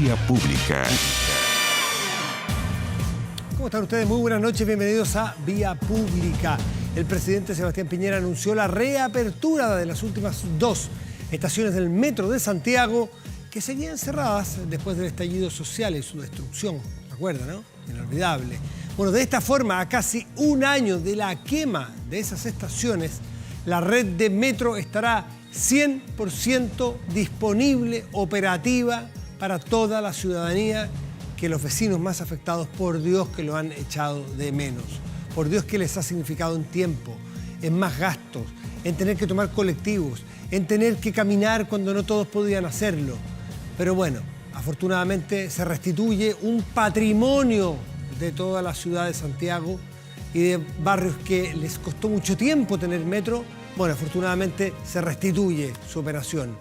Vía Pública. ¿Cómo están ustedes? Muy buenas noches, bienvenidos a Vía Pública. El presidente Sebastián Piñera anunció la reapertura de las últimas dos estaciones del Metro de Santiago que seguían cerradas después del estallido social y su destrucción. ¿Recuerdan, no? Inolvidable. Bueno, de esta forma, a casi un año de la quema de esas estaciones, la red de metro estará 100% disponible, operativa para toda la ciudadanía, que los vecinos más afectados, por Dios que lo han echado de menos. Por Dios que les ha significado en tiempo, en más gastos, en tener que tomar colectivos, en tener que caminar cuando no todos podían hacerlo. Pero bueno, afortunadamente se restituye un patrimonio de toda la ciudad de Santiago y de barrios que les costó mucho tiempo tener metro. Bueno, afortunadamente se restituye su operación.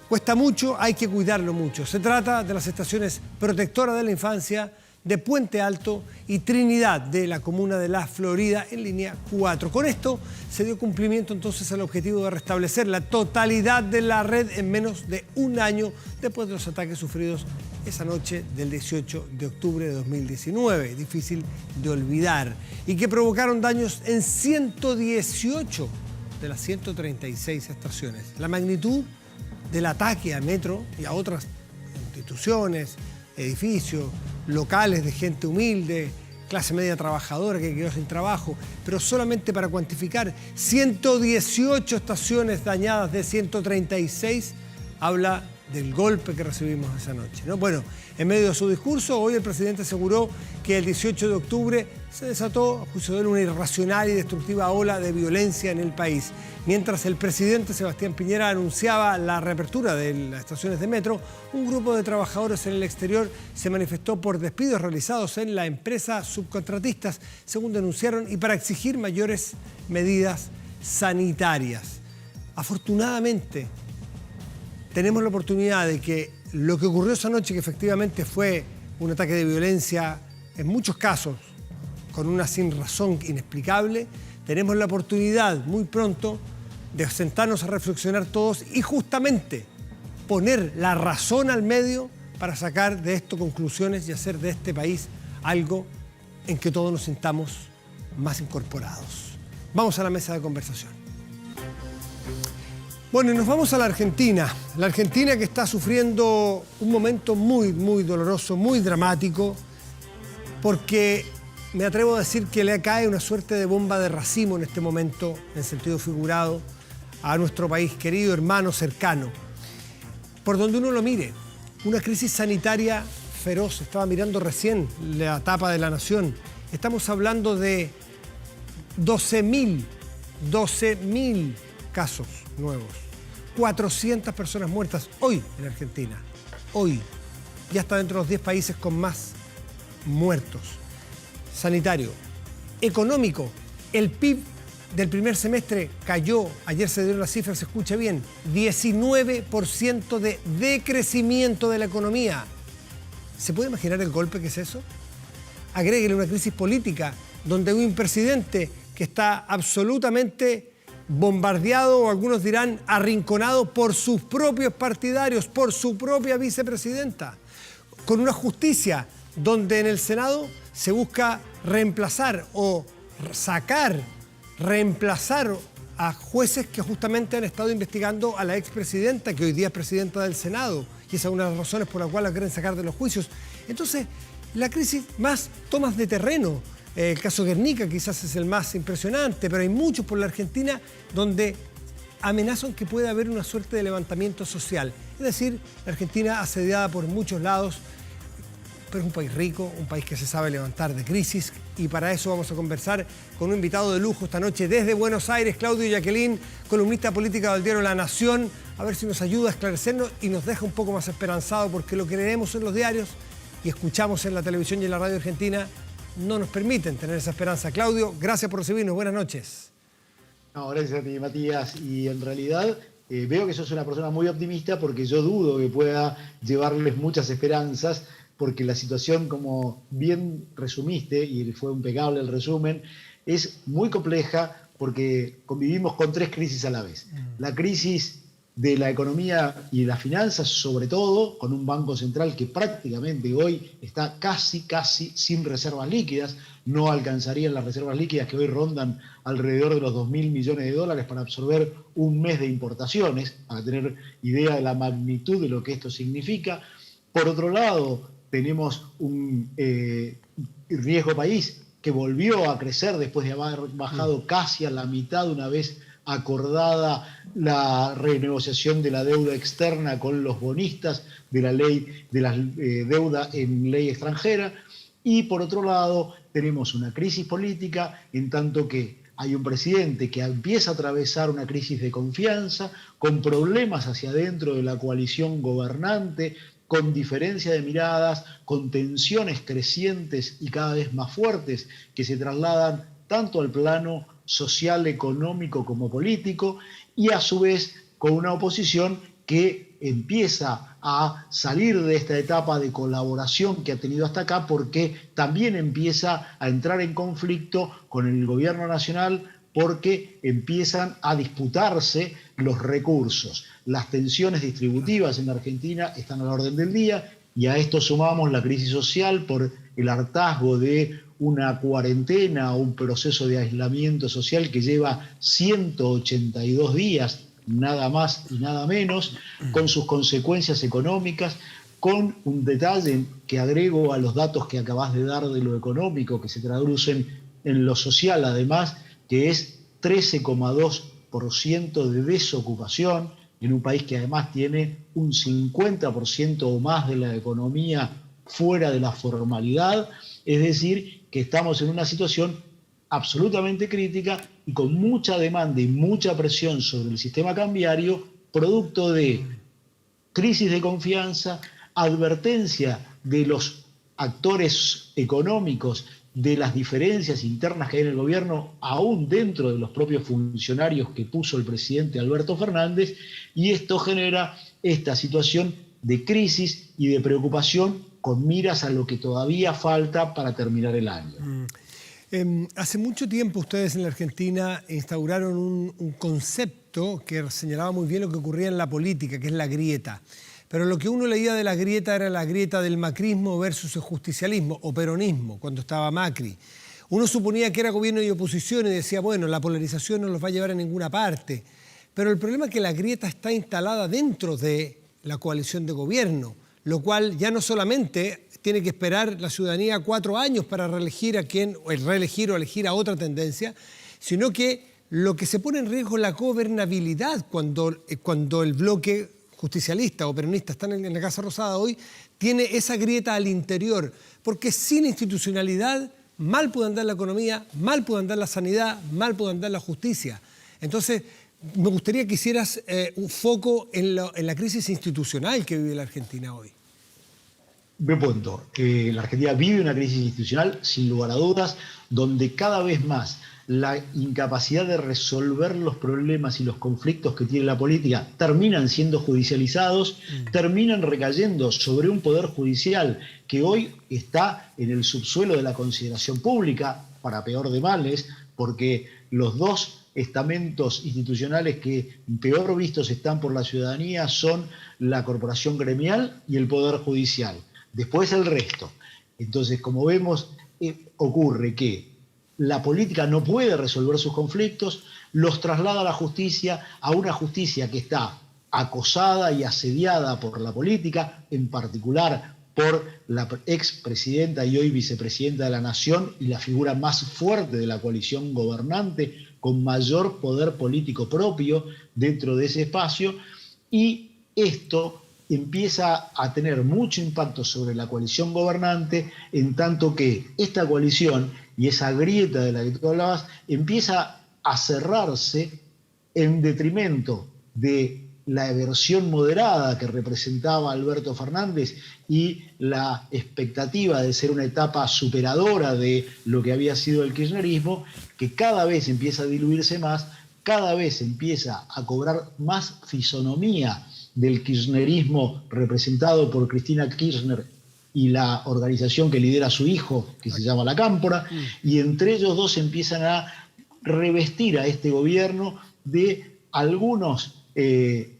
Cuesta mucho, hay que cuidarlo mucho. Se trata de las estaciones Protectora de la Infancia, de Puente Alto y Trinidad de la comuna de La Florida en línea 4. Con esto se dio cumplimiento entonces al objetivo de restablecer la totalidad de la red en menos de un año después de los ataques sufridos esa noche del 18 de octubre de 2019, difícil de olvidar, y que provocaron daños en 118 de las 136 estaciones. La magnitud del ataque a Metro y a otras instituciones, edificios, locales de gente humilde, clase media trabajadora que quedó sin trabajo, pero solamente para cuantificar 118 estaciones dañadas de 136, habla del golpe que recibimos esa noche, ¿no? Bueno, en medio de su discurso, hoy el presidente aseguró que el 18 de octubre se desató, a juicio de él, una irracional y destructiva ola de violencia en el país. Mientras el presidente Sebastián Piñera anunciaba la reapertura de las estaciones de metro, un grupo de trabajadores en el exterior se manifestó por despidos realizados en la empresa subcontratistas, según denunciaron, y para exigir mayores medidas sanitarias. Afortunadamente, tenemos la oportunidad de que lo que ocurrió esa noche, que efectivamente fue un ataque de violencia, en muchos casos, con una sinrazón inexplicable, tenemos la oportunidad muy pronto de sentarnos a reflexionar todos y justamente poner la razón al medio para sacar de esto conclusiones y hacer de este país algo en que todos nos sintamos más incorporados. Vamos a la mesa de conversación. Bueno, y nos vamos a la Argentina que está sufriendo un momento muy, muy doloroso, muy dramático, porque me atrevo a decir que le cae una suerte de bomba de racimo en este momento, en sentido figurado, a nuestro país querido, hermano, cercano. Por donde uno lo mire, una crisis sanitaria feroz. Estaba mirando recién la tapa de La Nación. Estamos hablando de 12.000 casos nuevos. 400 personas muertas hoy en Argentina. Hoy. Ya está dentro de los 10 países con más muertos. Sanitario. Económico. El PIB del primer semestre cayó, ayer se dieron las cifras, se escucha bien, 19% de decrecimiento de la economía. ¿Se puede imaginar el golpe que es eso? Agréguele una crisis política donde hay un presidente que está absolutamente bombardeado, o algunos dirán arrinconado, por sus propios partidarios, por su propia vicepresidenta, con una justicia donde en el Senado se busca reemplazar reemplazar a jueces que justamente han estado investigando a la expresidenta, que hoy día es presidenta del Senado, y esa es una de las razones por la cual la quieren sacar de los juicios. Entonces, la crisis más tomas de terreno. El caso Guernica quizás es el más impresionante, pero hay muchos por la Argentina donde amenazan que puede haber una suerte de levantamiento social. Es decir, la Argentina asediada por muchos lados, pero es un país rico, un país que se sabe levantar de crisis, y para eso vamos a conversar con un invitado de lujo esta noche desde Buenos Aires, Claudio Yaquelin, columnista política del diario La Nación, a ver si nos ayuda a esclarecernos y nos deja un poco más esperanzado, porque lo que leemos en los diarios y escuchamos en la televisión y en la radio argentina no nos permiten tener esa esperanza. Claudio, gracias por recibirnos. Buenas noches. No, gracias a ti, Matías. Y en realidad veo que sos una persona muy optimista, porque yo dudo que pueda llevarles muchas esperanzas, porque la situación, como bien resumiste, y fue impecable el resumen, es muy compleja porque convivimos con tres crisis a la vez. La crisis de la economía y de las finanzas, sobre todo con un Banco Central que prácticamente hoy está casi sin reservas líquidas. No alcanzarían las reservas líquidas que hoy rondan alrededor de los 2.000 millones de dólares para absorber un mes de importaciones, para tener idea de la magnitud de lo que esto significa. Por otro lado, tenemos un riesgo país que volvió a crecer después de haber bajado casi a la mitad una vez acordada la renegociación de la deuda externa con los bonistas de la ley de la deuda en ley extranjera. Y por otro lado tenemos una crisis política en tanto que hay un presidente que empieza a atravesar una crisis de confianza, con problemas hacia adentro de la coalición gobernante, con diferencia de miradas, con tensiones crecientes y cada vez más fuertes que se trasladan tanto al plano social, económico como político, y a su vez con una oposición que empieza a salir de esta etapa de colaboración que ha tenido hasta acá, porque también empieza a entrar en conflicto con el gobierno nacional, porque empiezan a disputarse los recursos. Las tensiones distributivas en Argentina están a la orden del día, y a esto sumamos la crisis social por el hartazgo de una cuarentena o un proceso de aislamiento social que lleva 182 días, nada más y nada menos, con sus consecuencias económicas, con un detalle que agrego a los datos que acabas de dar de lo económico, que se traducen en lo social además, que es 13,2% de desocupación en un país que además tiene un 50% o más de la economía fuera de la formalidad. Es decir, que estamos en una situación absolutamente crítica y con mucha demanda y mucha presión sobre el sistema cambiario, producto de crisis de confianza, advertencia de los actores económicos de las diferencias internas que hay en el gobierno, aún dentro de los propios funcionarios que puso el presidente Alberto Fernández, y esto genera esta situación de crisis y de preocupación con miras a lo que todavía falta para terminar el año. Hace mucho tiempo ustedes en la Argentina instauraron un concepto que señalaba muy bien lo que ocurría en la política, que es la grieta. Pero lo que uno leía de la grieta era la grieta del macrismo versus el justicialismo o peronismo, cuando estaba Macri. Uno suponía que era gobierno y oposición y decía, bueno, la polarización no los va a llevar a ninguna parte. Pero el problema es que la grieta está instalada dentro de la coalición de gobierno, lo cual ya no solamente tiene que esperar la ciudadanía 4 años para reelegir a quien, o reelegir o elegir a otra tendencia, sino que lo que se pone en riesgo es la gobernabilidad cuando el bloque justicialista o peronista están en la Casa Rosada hoy, tiene esa grieta al interior, porque sin institucionalidad mal puede andar la economía, mal puede andar la sanidad, mal puede andar la justicia. Entonces, me gustaría que hicieras un foco en la crisis institucional que vive la Argentina hoy. Buen punto. La Argentina vive una crisis institucional, sin lugar a dudas, donde cada vez más la incapacidad de resolver los problemas y los conflictos que tiene la política terminan siendo judicializados, terminan recayendo sobre un poder judicial que hoy está en el subsuelo de la consideración pública, para peor de males, porque los dos estamentos institucionales que peor vistos están por la ciudadanía son la corporación gremial y el poder judicial. Después el resto. Entonces, como vemos, ocurre que la política no puede resolver sus conflictos, los traslada a la justicia, a una justicia que está acosada y asediada por la política, en particular por la expresidenta y hoy vicepresidenta de la Nación y la figura más fuerte de la coalición gobernante, con mayor poder político propio dentro de ese espacio, y esto empieza a tener mucho impacto sobre la coalición gobernante, en tanto que esta coalición y esa grieta de la que tú hablabas empieza a cerrarse en detrimento de la versión moderada que representaba Alberto Fernández y la expectativa de ser una etapa superadora de lo que había sido el kirchnerismo, que cada vez empieza a diluirse más, cada vez empieza a cobrar más fisonomía del kirchnerismo representado por Cristina Kirchner y la organización que lidera su hijo, que se llama La Cámpora, y entre ellos dos empiezan a revestir a este gobierno de algunos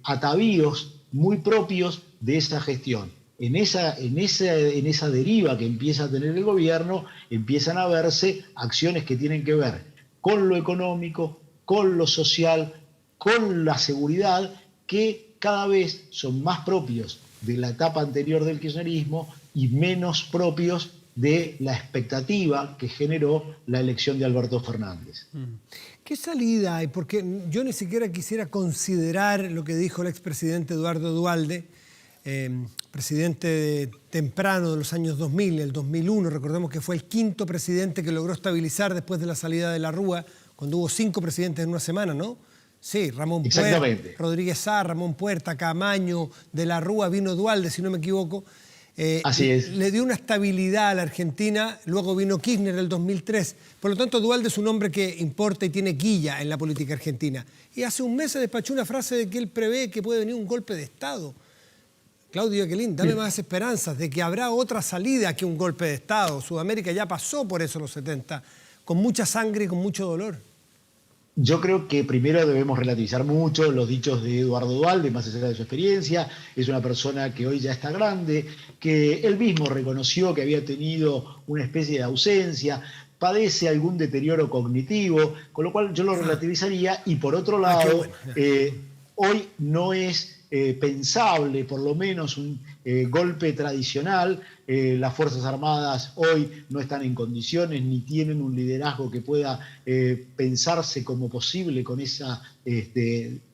atavíos muy propios de esa gestión. En esa deriva que empieza a tener el gobierno, empiezan a verse acciones que tienen que ver con lo económico, con lo social, con la seguridad, que cada vez son más propios de la etapa anterior del kirchnerismo y menos propios de la expectativa que generó la elección de Alberto Fernández. ¿Qué salida hay? Porque yo ni siquiera quisiera considerar lo que dijo el expresidente Eduardo Duhalde, presidente temprano de los años 2000, el 2001. Recordemos que fue el quinto presidente que logró estabilizar después de la salida de la Rúa, cuando hubo 5 presidentes en una semana, ¿no? Sí, Ramón Puerta, Rodríguez Sá, Ramón Puerta, Camaño, de la Rúa, vino Duhalde, si no me equivoco. Así es. Le dio una estabilidad a la Argentina, luego vino Kirchner en el 2003. Por lo tanto, Duhalde es un hombre que importa y tiene quilla en la política argentina. Y hace un mes se despachó una frase de que él prevé que puede venir un golpe de Estado. Claudio Yaquelín, dame más esperanzas de que habrá otra salida que un golpe de Estado. Sudamérica ya pasó por eso en los 70, con mucha sangre y con mucho dolor. Yo creo que primero debemos relativizar mucho los dichos de Eduardo Duhalde, más allá de su experiencia. Es una persona que hoy ya está grande, que él mismo reconoció que había tenido una especie de ausencia, padece algún deterioro cognitivo, con lo cual yo lo relativizaría. Y por otro lado, hoy no es pensable, por lo menos, un golpe tradicional. Las Fuerzas Armadas hoy no están en condiciones ni tienen un liderazgo que pueda pensarse como posible con esa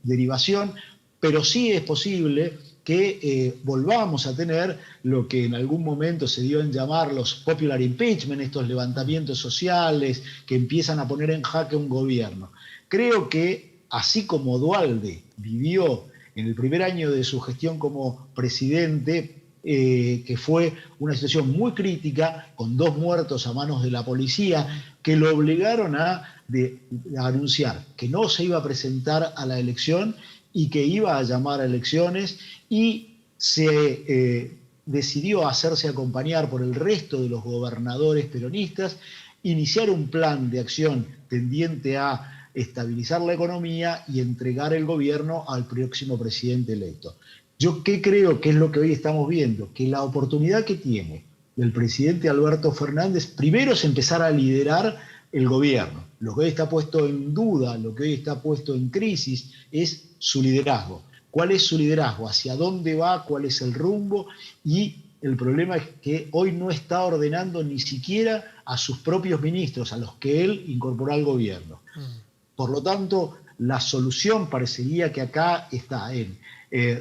derivación, pero sí es posible que volvamos a tener lo que en algún momento se dio en llamar los popular impeachment, estos levantamientos sociales que empiezan a poner en jaque un gobierno. Creo que así como Duhalde vivió en el primer año de su gestión como presidente, que fue una situación muy crítica, con 2 muertos a manos de la policía, que lo obligaron a anunciar que no se iba a presentar a la elección y que iba a llamar a elecciones, y se decidió hacerse acompañar por el resto de los gobernadores peronistas, iniciar un plan de acción tendiente a estabilizar la economía y entregar el gobierno al próximo presidente electo. Yo qué creo que es lo que hoy estamos viendo, que la oportunidad que tiene el presidente Alberto Fernández primero es empezar a liderar el gobierno. Lo que hoy está puesto en duda, lo que hoy está puesto en crisis es su liderazgo. ¿Cuál es su liderazgo? ¿Hacia dónde va? ¿Cuál es el rumbo? Y el problema es que hoy no está ordenando ni siquiera a sus propios ministros, a los que él incorporó al gobierno. Por lo tanto, la solución parecería que acá está en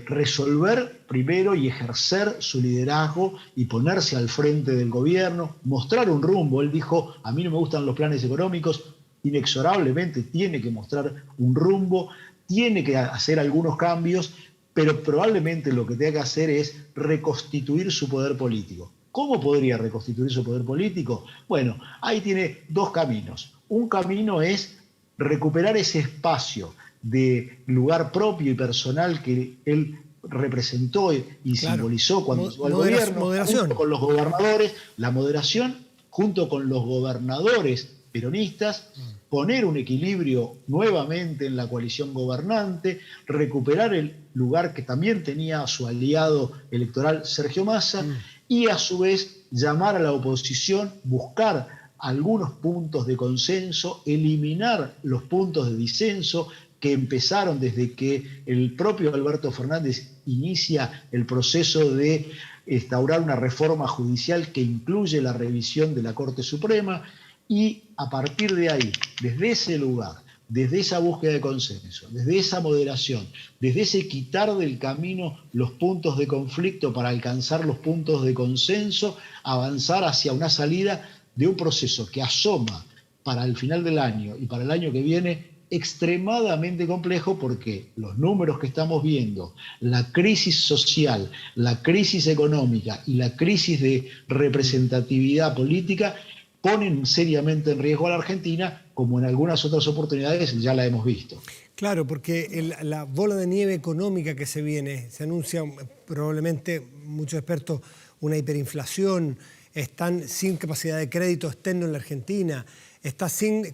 resolver primero y ejercer su liderazgo y ponerse al frente del gobierno, mostrar un rumbo. Él dijo, a mí no me gustan los planes económicos, inexorablemente tiene que mostrar un rumbo, tiene que hacer algunos cambios, pero probablemente lo que tenga que hacer es reconstituir su poder político. ¿Cómo podría reconstituir su poder político? Bueno, ahí tiene 2 caminos. Un camino es recuperar ese espacio de lugar propio y personal que él representó y simbolizó cuando llegó al gobierno, junto con los gobernadores, la moderación, junto con los gobernadores peronistas, poner un equilibrio nuevamente en la coalición gobernante, recuperar el lugar que también tenía su aliado electoral Sergio Massa, y a su vez llamar a la oposición, buscar algunos puntos de consenso, eliminar los puntos de disenso que empezaron desde que el propio Alberto Fernández inicia el proceso de instaurar una reforma judicial que incluye la revisión de la Corte Suprema, y a partir de ahí, desde ese lugar, desde esa búsqueda de consenso, desde esa moderación, desde ese quitar del camino los puntos de conflicto para alcanzar los puntos de consenso, avanzar hacia una salida de un proceso que asoma para el final del año y para el año que viene extremadamente complejo, porque los números que estamos viendo, la crisis social, la crisis económica y la crisis de representatividad política ponen seriamente en riesgo a la Argentina, como en algunas otras oportunidades ya la hemos visto. Claro, porque la bola de nieve económica que se viene, se anuncia probablemente, muchos expertos, una hiperinflación, están sin capacidad de crédito externo en la Argentina,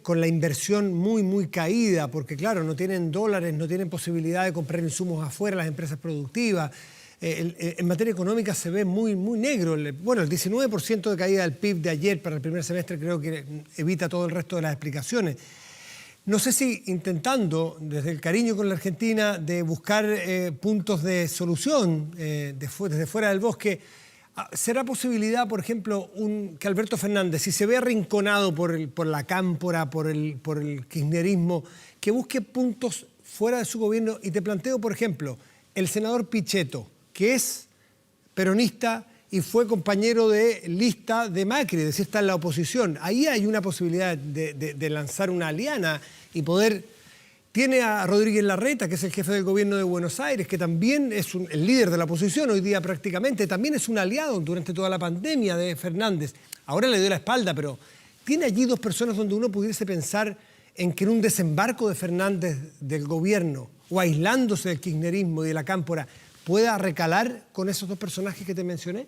con la inversión muy caída, porque claro, no tienen dólares, no tienen posibilidad de comprar insumos afuera, las empresas productivas. En materia económica se ve muy negro. Bueno, el 19% de caída del PIB de ayer para el primer semestre creo que evita todo el resto de las explicaciones. No sé si intentando, desde el cariño con la Argentina, de buscar puntos de solución desde fuera del bosque, ¿será posibilidad, por ejemplo, que Alberto Fernández, si se ve arrinconado por la cámpora, por el kirchnerismo, que busque puntos fuera de su gobierno? Y te planteo, por ejemplo, el senador Pichetto, que es peronista y fue compañero de lista de Macri, es decir, está en la oposición. Ahí hay una posibilidad de lanzar una aliana y poder... Tiene a Rodríguez Larreta, que es el jefe del gobierno de Buenos Aires, que también es el líder de la oposición hoy día prácticamente, también es un aliado durante toda la pandemia de Fernández. Ahora le dio la espalda, pero tiene allí dos personas donde uno pudiese pensar en que en un desembarco de Fernández del gobierno o aislándose del kirchnerismo y de la cámpora pueda recalar con esos dos personajes que te mencioné.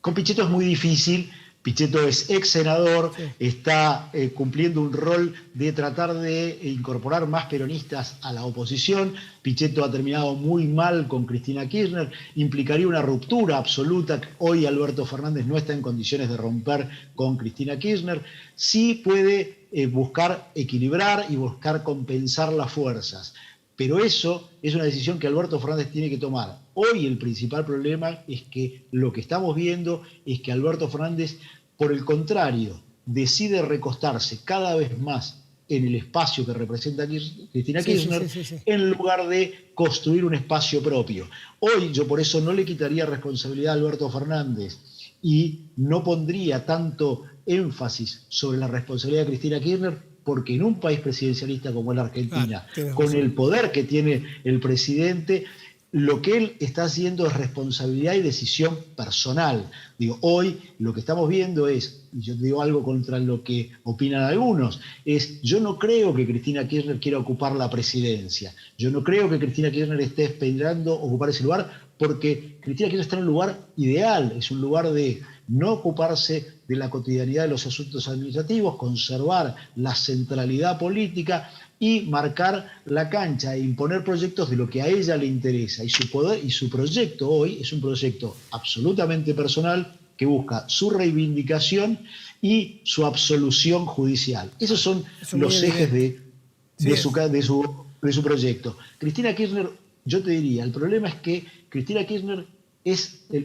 Con Pichetto es muy difícil. Pichetto es ex senador, sí. Está cumpliendo un rol de tratar de incorporar más peronistas a la oposición. Pichetto ha terminado muy mal con Cristina Kirchner, implicaría una ruptura absoluta. Hoy Alberto Fernández no está en condiciones de romper con Cristina Kirchner. Sí puede buscar equilibrar y buscar compensar las fuerzas. Pero eso es una decisión que Alberto Fernández tiene que tomar. Hoy el principal problema es que lo que estamos viendo es que Alberto Fernández, por el contrario, decide recostarse cada vez más en el espacio que representa Cristina Kirchner, sí. En lugar de construir un espacio propio. Hoy yo por eso no le quitaría responsabilidad a Alberto Fernández y no pondría tanto énfasis sobre la responsabilidad de Cristina Kirchner, porque en un país presidencialista como la Argentina, con el poder que tiene el presidente, lo que él está haciendo es responsabilidad y decisión personal. Digo, hoy lo que estamos viendo es, y yo digo algo contra lo que opinan algunos, es yo no creo que Cristina Kirchner quiera ocupar la presidencia. Yo no creo que Cristina Kirchner esté esperando ocupar ese lugar, porque Cristina Kirchner está en un lugar ideal, es un lugar de no ocuparse de la cotidianidad de los asuntos administrativos, conservar la centralidad política y marcar la cancha e imponer proyectos de lo que a ella le interesa. Y su poder y su proyecto hoy es un proyecto absolutamente personal que busca su reivindicación y su absolución judicial. Esos son los ejes de su proyecto. Cristina Kirchner, yo te diría, el problema es que Cristina Kirchner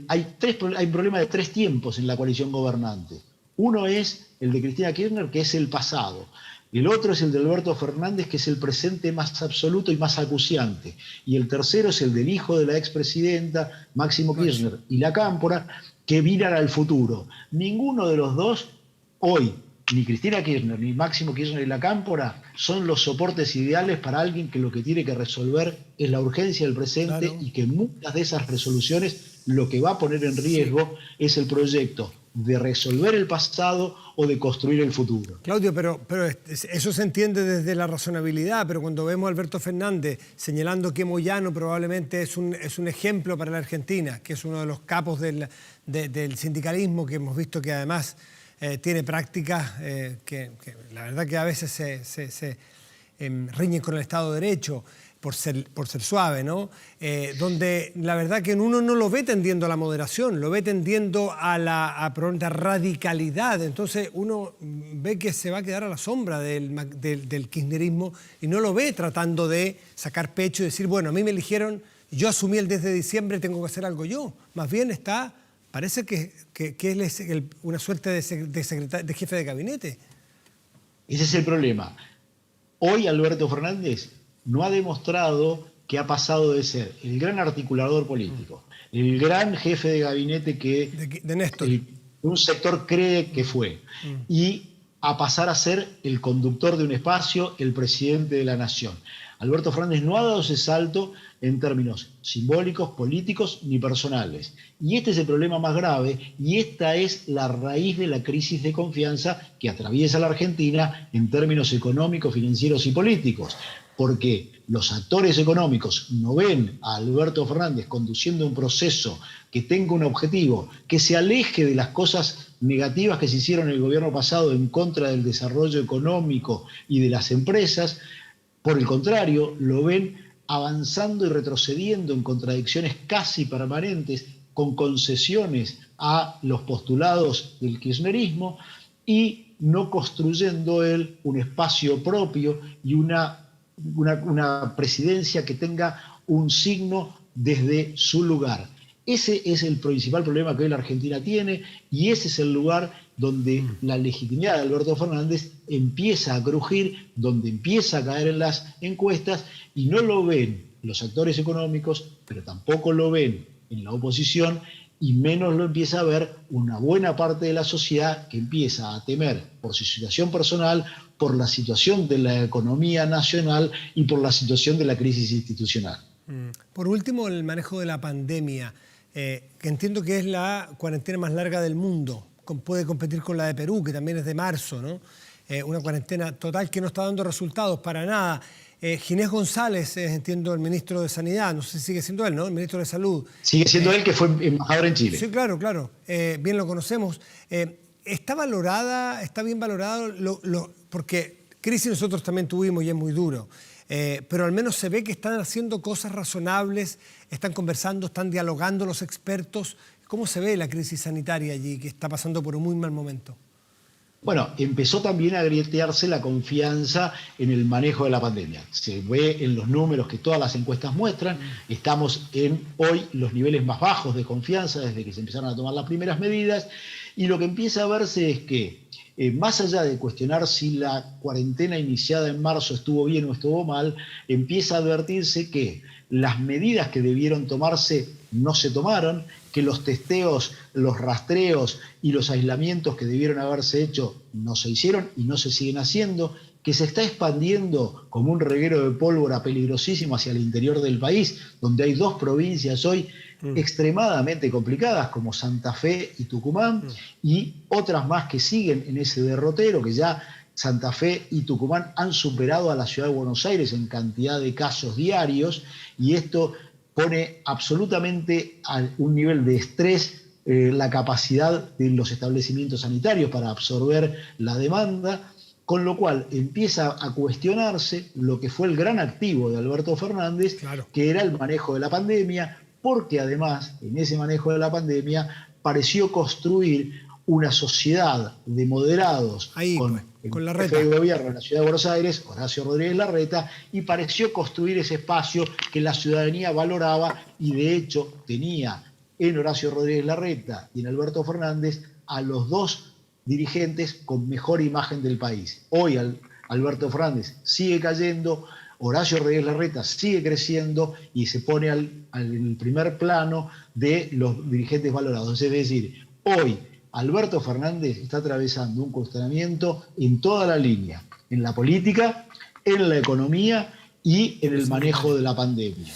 hay un problema de tres tiempos en la coalición gobernante. Uno es el de Cristina Kirchner, que es el pasado. El otro es el de Alberto Fernández, que es el presente más absoluto y más acuciante. Y el tercero es el del hijo de la expresidenta, Máximo Kirchner, y la Cámpora, que miran al futuro. Ninguno de los dos, hoy, ni Cristina Kirchner, ni Máximo Kirchner y la Cámpora, son los soportes ideales para alguien que lo que tiene que resolver es la urgencia del presente, claro. Y que muchas de esas resoluciones lo que va a poner en riesgo es el proyecto de resolver el pasado o de construir el futuro. Claudio, pero eso se entiende desde la razonabilidad, pero cuando vemos a Alberto Fernández señalando que Moyano probablemente es un ejemplo para la Argentina, que es uno de los capos del sindicalismo, que hemos visto que además tiene prácticas que la verdad que a veces se riñen con el Estado de Derecho, por ser suave, ¿no? Donde la verdad que uno no lo ve tendiendo a la moderación, lo ve tendiendo a la radicalidad. Entonces uno ve que se va a quedar a la sombra del kirchnerismo y no lo ve tratando de sacar pecho y decir, bueno, a mí me eligieron, yo asumí el 10 de diciembre, tengo que hacer algo yo. Más bien parece que él es una suerte de jefe de gabinete. Ese es el problema. Hoy Alberto Fernández no ha demostrado que ha pasado de ser el gran articulador político, el gran jefe de gabinete que de Néstor. Un sector cree que fue, y a pasar a ser el conductor de un espacio, el presidente de la nación. Alberto Fernández no ha dado ese salto en términos simbólicos, políticos ni personales. Y este es el problema más grave y esta es la raíz de la crisis de confianza que atraviesa la Argentina en términos económicos, financieros y políticos. porque los actores económicos no ven a Alberto Fernández conduciendo un proceso que tenga un objetivo, que se aleje de las cosas negativas que se hicieron en el gobierno pasado en contra del desarrollo económico y de las empresas. Por el contrario, lo ven avanzando y retrocediendo en contradicciones casi permanentes, con concesiones a los postulados del kirchnerismo y no construyendo él un espacio propio y una presidencia que tenga un signo desde su lugar. Ese es el principal problema que hoy la Argentina tiene y ese es el lugar donde la legitimidad de Alberto Fernández empieza a crujir, donde empieza a caer en las encuestas y no lo ven los actores económicos, pero tampoco lo ven en la oposición y menos lo empieza a ver una buena parte de la sociedad que empieza a temer por su situación personal, por la situación de la economía nacional y por la situación de la crisis institucional. Por último, el manejo de la pandemia, que entiendo que es la cuarentena más larga del mundo. Puede competir con la de Perú, que también es de marzo, ¿no? Una cuarentena total que no está dando resultados para nada. Ginés González, entiendo, el ministro de Sanidad, no sé si sigue siendo él, ¿no? El ministro de Salud. Sigue siendo él, que fue embajador en Chile. Sí, claro. Bien lo conocemos. ¿Está bien valorado? Porque crisis nosotros también tuvimos y es muy duro. Pero al menos se ve que están haciendo cosas razonables, están conversando, están dialogando los expertos. ¿Cómo se ve la crisis sanitaria allí, que está pasando por un muy mal momento? Bueno, empezó también a grietearse la confianza en el manejo de la pandemia. Se ve en los números que todas las encuestas muestran. Estamos en hoy los niveles más bajos de confianza desde que se empezaron a tomar las primeras medidas. Y lo que empieza a verse es que, más allá de cuestionar si la cuarentena iniciada en marzo estuvo bien o estuvo mal, empieza a advertirse que las medidas que debieron tomarse no se tomaron, que los testeos, los rastreos y los aislamientos que debieron haberse hecho no se hicieron y no se siguen haciendo, que se está expandiendo como un reguero de pólvora peligrosísimo hacia el interior del país, donde hay dos provincias hoy extremadamente complicadas, como Santa Fe y Tucumán, y otras más que siguen en ese derrotero, que ya Santa Fe y Tucumán han superado a la ciudad de Buenos Aires en cantidad de casos diarios, y esto pone absolutamente a un nivel de estrés la capacidad de los establecimientos sanitarios para absorber la demanda, con lo cual empieza a cuestionarse lo que fue el gran activo de Alberto Fernández, claro, que era el manejo de la pandemia, porque además en ese manejo de la pandemia pareció construir una sociedad de moderados con el jefe de gobierno de la ciudad de Buenos Aires, Horacio Rodríguez Larreta, y pareció construir ese espacio que la ciudadanía valoraba y de hecho tenía en Horacio Rodríguez Larreta y en Alberto Fernández a los dos dirigentes con mejor imagen del país. Hoy Alberto Fernández sigue cayendo, Horacio Rodríguez Larreta sigue creciendo y se pone al primer plano de los dirigentes valorados. Es decir, hoy Alberto Fernández está atravesando un cuestionamiento en toda la línea, en la política, en la economía y en el manejo de la pandemia.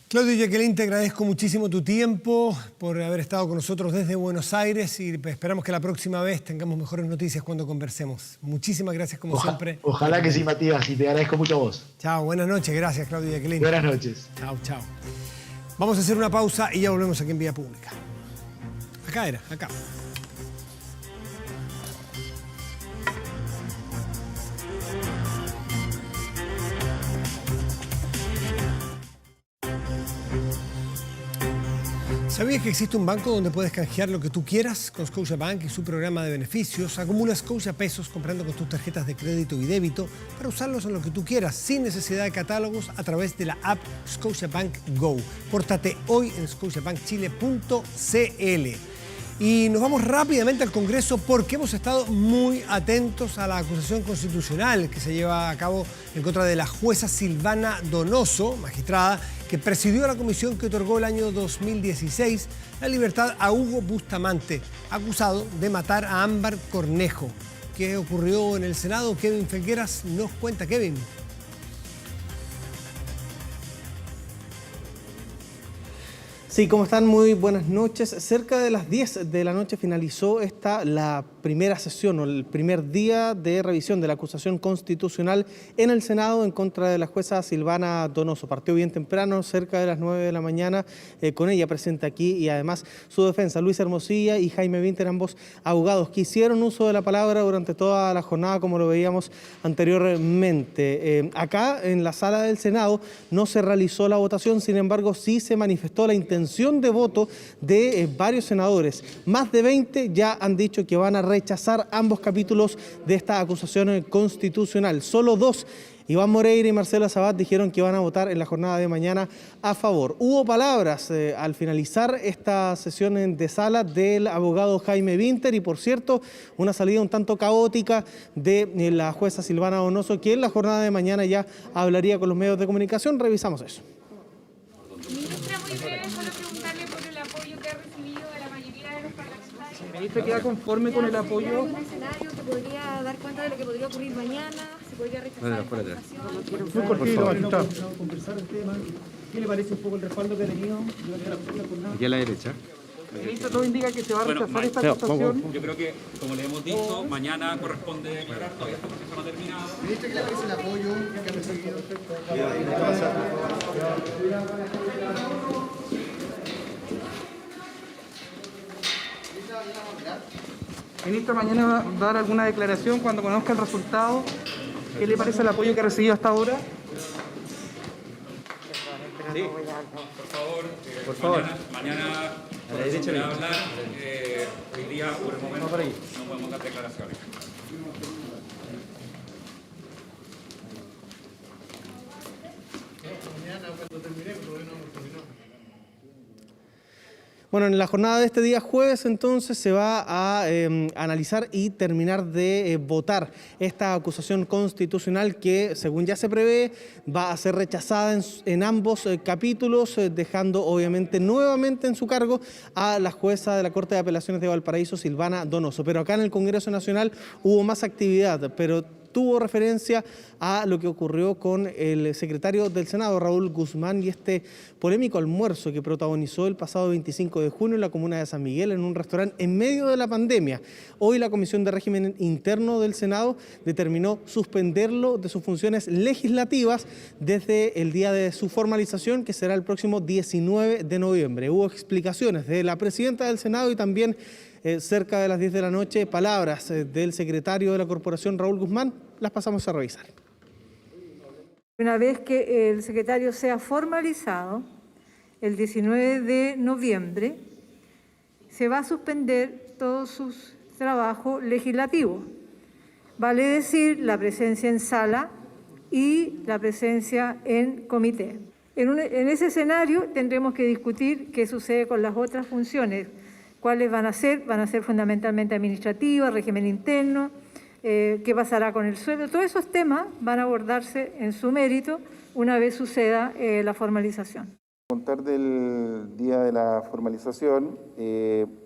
Claudio y Jacqueline, te agradezco muchísimo tu tiempo por haber estado con nosotros desde Buenos Aires y esperamos que la próxima vez tengamos mejores noticias cuando conversemos. Muchísimas gracias como siempre. Ojalá que sí, Matías, y te agradezco mucho a vos. Chao, buenas noches. Gracias, Claudio y Jacqueline. Buenas noches. Chao. Vamos a hacer una pausa y ya volvemos aquí en Vía Pública. Acá. ¿Sabías que existe un banco donde puedes canjear lo que tú quieras con Scotiabank y su programa de beneficios? Acumula Scotia Pesos comprando con tus tarjetas de crédito y débito para usarlos en lo que tú quieras, sin necesidad de catálogos, a través de la app Scotiabank Go. Pórtate hoy en scotiabankchile.cl. Y nos vamos rápidamente al Congreso porque hemos estado muy atentos a la acusación constitucional que se lleva a cabo en contra de la jueza Silvana Donoso, magistrada, que presidió la comisión que otorgó el año 2016 la libertad a Hugo Bustamante, acusado de matar a Ámbar Cornejo. ¿Qué ocurrió en el Senado? Kevin Felgueras nos cuenta. Kevin. Sí, ¿cómo están? Muy buenas noches. Cerca de las 10 de la noche finalizó la primera sesión o el primer día de revisión de la acusación constitucional en el Senado en contra de la jueza Silvana Donoso. Partió bien temprano, cerca de las 9 de la mañana, con ella presente aquí y además su defensa, Luis Hermosilla y Jaime Winter, ambos abogados que hicieron uso de la palabra durante toda la jornada, como lo veíamos anteriormente. Acá en la sala del Senado no se realizó la votación, sin embargo sí se manifestó la intención de voto de varios senadores. Más de 20 ya han dicho que van a rechazar ambos capítulos de esta acusación constitucional. Solo 2, Iván Moreira y Marcelo Sabat, dijeron que van a votar en la jornada de mañana a favor. Hubo palabras al finalizar esta sesión de sala del abogado Jaime Winter y, por cierto, una salida un tanto caótica de la jueza Silvana Donoso, que en la jornada de mañana ya hablaría con los medios de comunicación. Revisamos eso. Ministra, muy breve, solo preguntarle por el apoyo que ha recibido de la mayoría de los parlamentarios. ¿Ministra queda conforme con el apoyo? ¿Hay un escenario que podría dar cuenta de lo que podría ocurrir mañana? ¿Se podría rechazar esta acusación? Muy cortito, magistrado. Conversar el tema. ¿Qué le parece un poco el respaldo que ha tenido durante la jornada? Aquí a la derecha. Ministro, todo indica que se va a rechazar esta acusación. Yo creo que, como le hemos dicho, mañana corresponde declarar, todavía este proceso no ha terminado. ¿Ministro, qué le parece el apoyo que ha recibido? Ministro, mañana va a dar alguna declaración cuando conozca el resultado. ¿Qué le parece el apoyo que ha recibido hasta ahora? Sí, por favor. Mañana a la derecha de hablar. Hoy día, por el momento, no podemos dar declaraciones. Bueno, en la jornada de este día jueves entonces se va a analizar y terminar de votar esta acusación constitucional que, según ya se prevé, va a ser rechazada en ambos capítulos, dejando obviamente nuevamente en su cargo a la jueza de la Corte de Apelaciones de Valparaíso, Silvana Donoso. Pero acá en el Congreso Nacional hubo más actividad, pero tuvo referencia a lo que ocurrió con el secretario del Senado, Raúl Guzmán, y este polémico almuerzo que protagonizó el pasado 25 de junio en la comuna de San Miguel, en un restaurante en medio de la pandemia. Hoy la Comisión de Régimen Interno del Senado determinó suspenderlo de sus funciones legislativas desde el día de su formalización, que será el próximo 19 de noviembre. Hubo explicaciones de la presidenta del Senado y también cerca de las 10 de la noche, palabras del secretario de la Corporación, Raúl Guzmán. Las pasamos a revisar. Una vez que el secretario sea formalizado, el 19 de noviembre, se va a suspender todos sus trabajos legislativos. Vale decir, la presencia en sala y la presencia en comité. En ese escenario tendremos que discutir qué sucede con las otras funciones. ¿Cuáles van a ser? Van a ser fundamentalmente administrativas, régimen interno, qué pasará con el sueldo. Todos esos temas van a abordarse en su mérito una vez suceda la formalización. Contar del día de la formalización,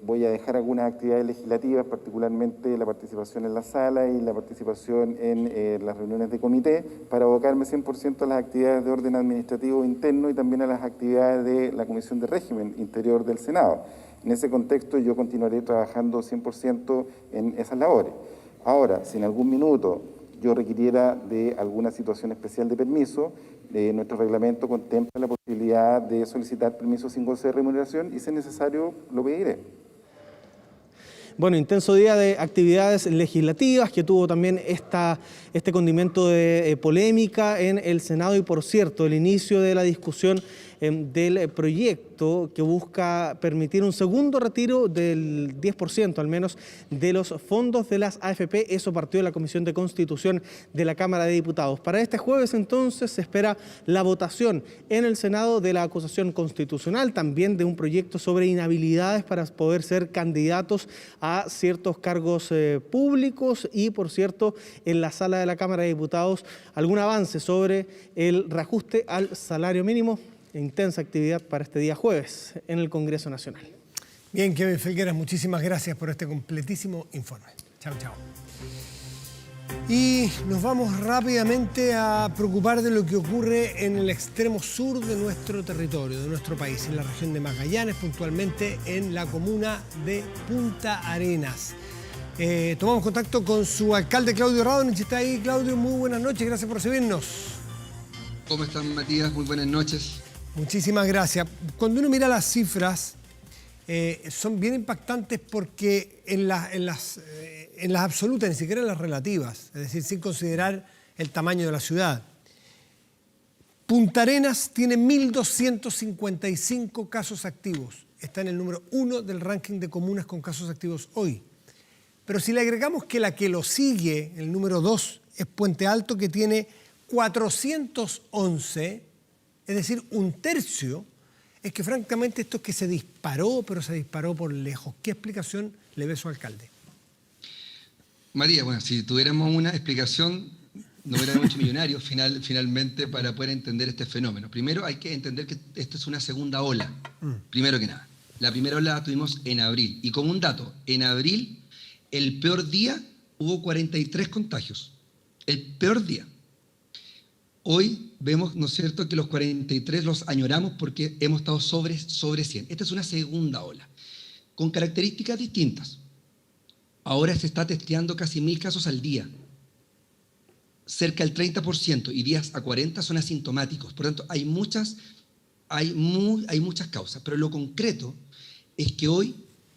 voy a dejar algunas actividades legislativas, particularmente la participación en la sala y la participación en las reuniones de comité, para abocarme 100% a las actividades de orden administrativo interno y también a las actividades de la Comisión de Régimen Interior del Senado. En ese contexto yo continuaré trabajando 100% en esas labores. Ahora, si en algún minuto yo requiriera de alguna situación especial de permiso, nuestro reglamento contempla la posibilidad de solicitar permiso sin goce de remuneración y si es necesario lo pediré. Bueno, intenso día de actividades legislativas que tuvo también este condimento de polémica en el Senado y, por cierto, el inicio de la discusión del proyecto que busca permitir un segundo retiro del 10% al menos de los fondos de las AFP. Eso partió de la Comisión de Constitución de la Cámara de Diputados. Para este jueves entonces se espera la votación en el Senado de la acusación constitucional, también de un proyecto sobre inhabilidades para poder ser candidatos a ciertos cargos públicos y, por cierto, en la sala de la Cámara de Diputados algún avance sobre el reajuste al salario mínimo. Intensa actividad para este día jueves en el Congreso Nacional. Bien, Kevin Felgueras, muchísimas gracias por este completísimo informe. Chao, chao. Y nos vamos rápidamente a preocupar de lo que ocurre en el extremo sur de nuestro territorio, de nuestro país, en la región de Magallanes, puntualmente en la comuna de Punta Arenas. Tomamos contacto con su alcalde, Claudio Radonich. ¿Está ahí, Claudio? Muy buenas noches, gracias por recibirnos. ¿Cómo están, Matías? Muy buenas noches. Muchísimas gracias. Cuando uno mira las cifras, son bien impactantes porque en las absolutas, ni siquiera en las relativas, es decir, sin considerar el tamaño de la ciudad. Punta Arenas tiene 1.255 casos activos. Está en el número 1 del ranking de comunas con casos activos hoy. Pero si le agregamos que la que lo sigue, el número 2, es Puente Alto, que tiene 411, es decir, un tercio, es que francamente esto es que se disparó, pero se disparó por lejos. ¿Qué explicación le ve su alcalde? María, bueno, si tuviéramos una explicación, no hubiéramos hecho millonarios finalmente para poder entender este fenómeno. Primero hay que entender que esto es una segunda ola, primero que nada. La primera ola la tuvimos en abril. Y como un dato, en abril, el peor día, hubo 43 contagios. El peor día. Hoy vemos, ¿no es cierto?, que los 43 los añoramos porque hemos estado sobre 100. Esta es una segunda ola, con características distintas. Ahora se está testeando casi 1.000 casos al día. Cerca del 30% y días a 40 son asintomáticos. Por lo tanto, hay muchas causas. Pero lo concreto es que hoy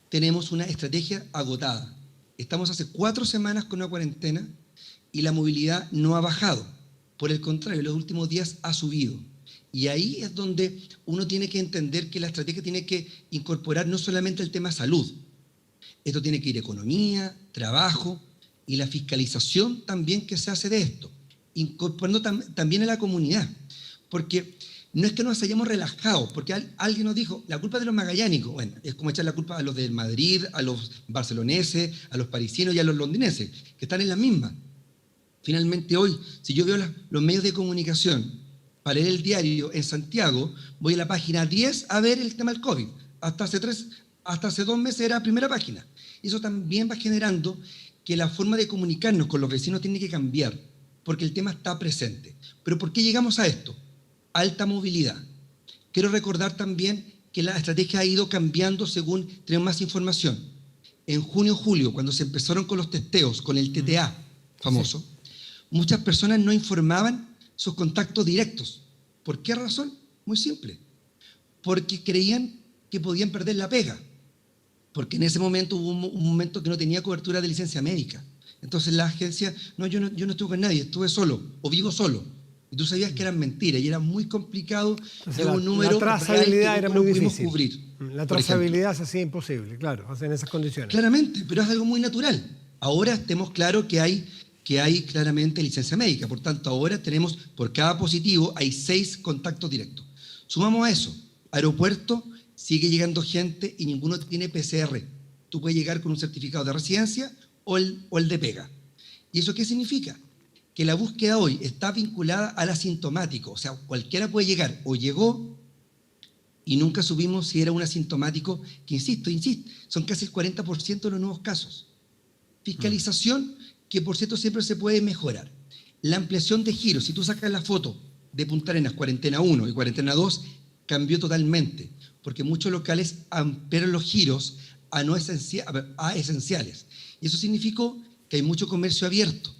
tenemos una estrategia agotada. Estamos hace 4 semanas con una cuarentena y la movilidad no ha bajado. Por el contrario, en los últimos días ha subido. Y ahí es donde uno tiene que entender que la estrategia tiene que incorporar no solamente el tema salud. Esto tiene que ir economía, trabajo y la fiscalización también que se hace de esto, incorporando también a la comunidad. Porque no es que nos hayamos relajado, porque alguien nos dijo, la culpa es de los magallánicos. Bueno, es como echar la culpa a los del Madrid, a los barceloneses, a los parisinos y a los londinenses, que están en la misma. Finalmente hoy, si yo veo los medios de comunicación para leer el diario en Santiago, voy a la página 10 a ver el tema del COVID. Hasta hace 2 meses era primera página. Y eso también va generando que la forma de comunicarnos con los vecinos tiene que cambiar, porque el tema está presente. ¿Pero por qué llegamos a esto? Alta movilidad. Quiero recordar también que la estrategia ha ido cambiando según tenemos más información. En junio, julio, cuando se empezaron con los testeos, con el TTA famoso, sí, muchas personas no informaban sus contactos directos. ¿Por qué razón? Muy simple. Porque creían que podían perder la pega. Porque en ese momento hubo un momento que no tenía cobertura de licencia médica. Entonces la agencia, no, yo no estuve con nadie, estuve solo o vivo solo. Y tú sabías que eran mentiras y era muy complicado. La trazabilidad era muy difícil. Cubrir, la trazabilidad se hacía imposible, claro, en esas condiciones. Claramente, pero es algo muy natural. Ahora tenemos claro que hay claramente licencia médica. Por tanto, ahora tenemos, por cada positivo, hay 6 contactos directos. Sumamos a eso, aeropuerto, sigue llegando gente y ninguno tiene PCR. Tú puedes llegar con un certificado de residencia o el de pega. ¿Y eso qué significa? Que la búsqueda hoy está vinculada al asintomático. O sea, cualquiera puede llegar o llegó y nunca supimos si era un asintomático, que insisto, son casi el 40% de los nuevos casos. Fiscalización, que por cierto siempre se puede mejorar. La ampliación de giros, si tú sacas la foto de Punta Arenas, cuarentena 1 y cuarentena 2, cambió totalmente, porque muchos locales ampliaron los giros a esenciales. Y eso significó que hay mucho comercio abierto.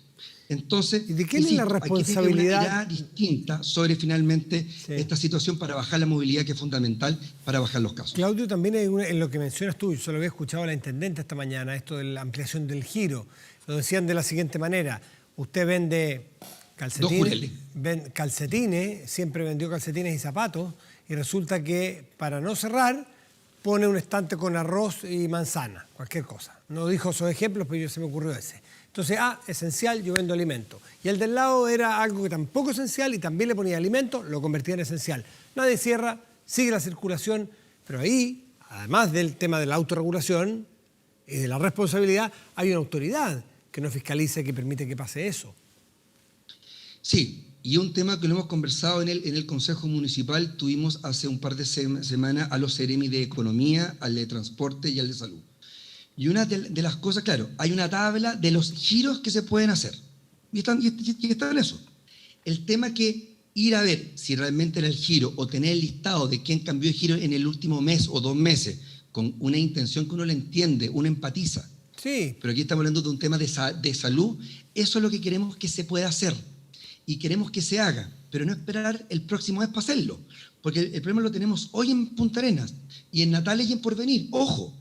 Entonces, ¿y de quién es la responsabilidad? Aquí hay una mirada distinta sobre finalmente esta situación para bajar la movilidad, que es fundamental para bajar los casos. Claudio, también hay en lo que mencionas tú, yo lo había escuchado a la intendente esta mañana, esto de la ampliación del giro. Lo decían de la siguiente manera: usted vende calcetines, siempre vendió calcetines y zapatos, y resulta que para no cerrar pone un estante con arroz y manzana, cualquier cosa. No dijo esos ejemplos, pero se me ocurrió ese. Entonces, esencial, yo vendo alimento. Y el del lado era algo que tampoco es esencial y también le ponía alimento, lo convertía en esencial. Nadie cierra, sigue la circulación, pero ahí, además del tema de la autorregulación y de la responsabilidad, hay una autoridad que nos fiscaliza y que permite que pase eso. Sí, y un tema que lo hemos conversado en el Consejo Municipal, tuvimos hace un par de semanas a los seremi de Economía, al de Transporte y al de Salud. Y una de las cosas, claro, hay una tabla de los giros que se pueden hacer. y está en eso. El tema que ir a ver si realmente era el giro o tener el listado de quién cambió de giro en el último mes o 2 meses con una intención que uno le entiende, uno empatiza. Sí. Pero aquí estamos hablando de un tema de salud. Eso es lo que queremos que se pueda hacer y queremos que se haga, pero no esperar el próximo mes para hacerlo, porque el problema lo tenemos hoy en Punta Arenas y en Natales y en Porvenir. ¡Ojo!